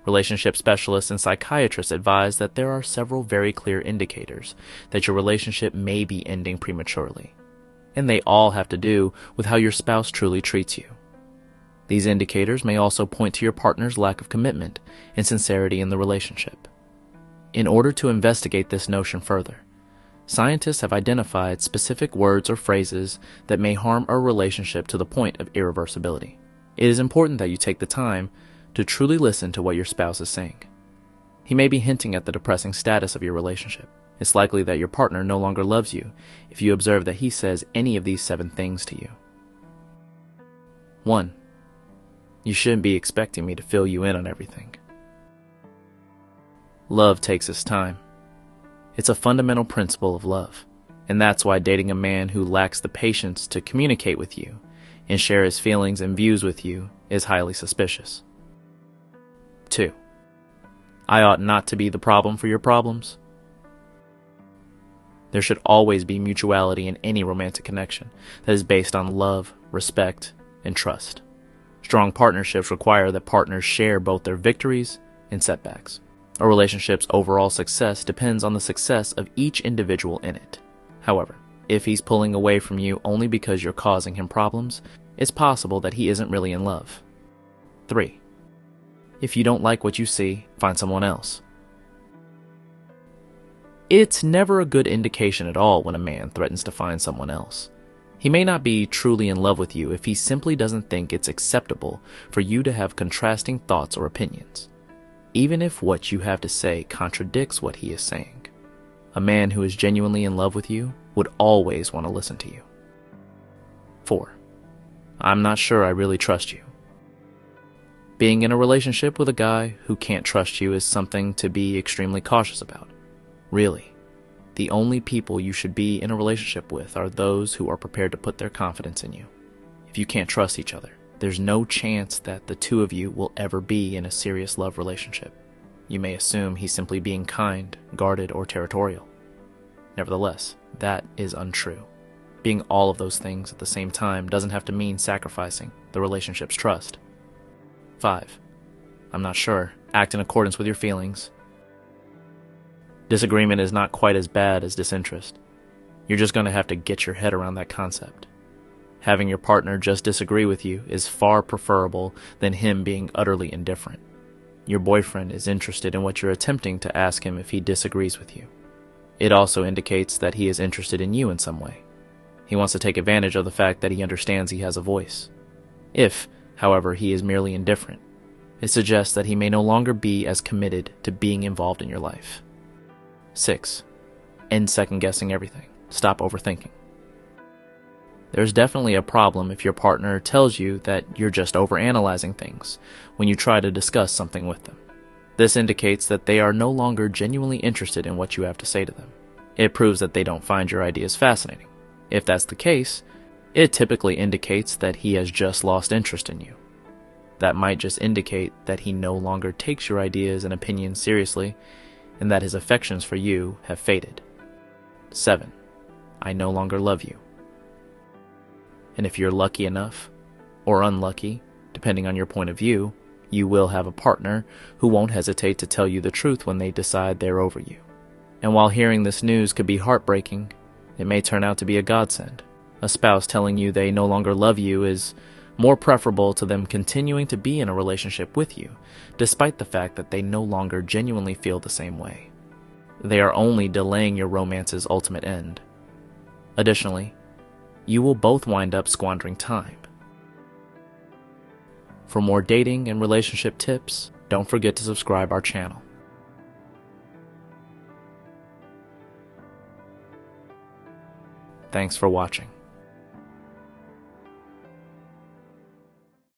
Relationship specialists and psychiatrists advise that there are several very clear indicators that your relationship may be ending prematurely, and they all have to do with how your spouse truly treats you. These indicators may also point to your partner's lack of commitment and sincerity in the relationship. In order to investigate this notion further, scientists have identified specific words or phrases that may harm a relationship to the point of irreversibility. It is important that you take the time to truly listen to what your spouse is saying. He may be hinting at the depressing status of your relationship. It's likely that your partner no longer loves you if you observe that he says any of these 7 things to you. 1. You shouldn't be expecting me to fill you in on everything. Love takes its time. It's a fundamental principle of love, and that's why dating a man who lacks the patience to communicate with you and share his feelings and views with you is highly suspicious. 2. I ought not to be the problem for your problems. There should always be mutuality in any romantic connection that is based on love, respect, and trust. Strong partnerships require that partners share both their victories and setbacks. A relationship's overall success depends on the success of each individual in it. However, if he's pulling away from you only because you're causing him problems, it's possible that he isn't really in love. 3. If you don't like what you see, find someone else. It's never a good indication at all when a man threatens to find someone else. He may not be truly in love with you if he simply doesn't think it's acceptable for you to have contrasting thoughts or opinions, even if what you have to say contradicts what he is saying. A man who is genuinely in love with you would always want to listen to you. 4. I'm not sure I really trust you. Being in a relationship with a guy who can't trust you is something to be extremely cautious about. Really, the only people you should be in a relationship with are those who are prepared to put their confidence in you. If you can't trust each other, there's no chance that the two of you will ever be in a serious love relationship. You may assume he's simply being kind, guarded, or territorial. Nevertheless, that is untrue. Being all of those things at the same time doesn't have to mean sacrificing the relationship's trust. 5. I'm not sure. Act in accordance with your feelings. Disagreement is not quite as bad as disinterest. You're just going to have to get your head around that concept. Having your partner just disagree with you is far preferable than him being utterly indifferent. Your boyfriend is interested in what you're attempting to ask him if he disagrees with you. It also indicates that he is interested in you in some way. He wants to take advantage of the fact that he understands he has a voice. If, however, he is merely indifferent, it suggests that he may no longer be as committed to being involved in your life. 6. End second-guessing everything. Stop overthinking. There's definitely a problem if your partner tells you that you're just overanalyzing things when you try to discuss something with them. This indicates that they are no longer genuinely interested in what you have to say to them. It proves that they don't find your ideas fascinating. If that's the case, it typically indicates that he has just lost interest in you. That might just indicate that he no longer takes your ideas and opinions seriously, and that his affections for you have faded. 7. I no longer love you. And if you're lucky enough, or unlucky, depending on your point of view, you will have a partner who won't hesitate to tell you the truth when they decide they're over you. And while hearing this news could be heartbreaking, it may turn out to be a godsend. A spouse telling you they no longer love you is more preferable to them continuing to be in a relationship with you, despite the fact that they no longer genuinely feel the same way. They are only delaying your romance's ultimate end. Additionally, you will both wind up squandering time. For more dating and relationship tips, don't forget to subscribe our channel. Thanks for watching.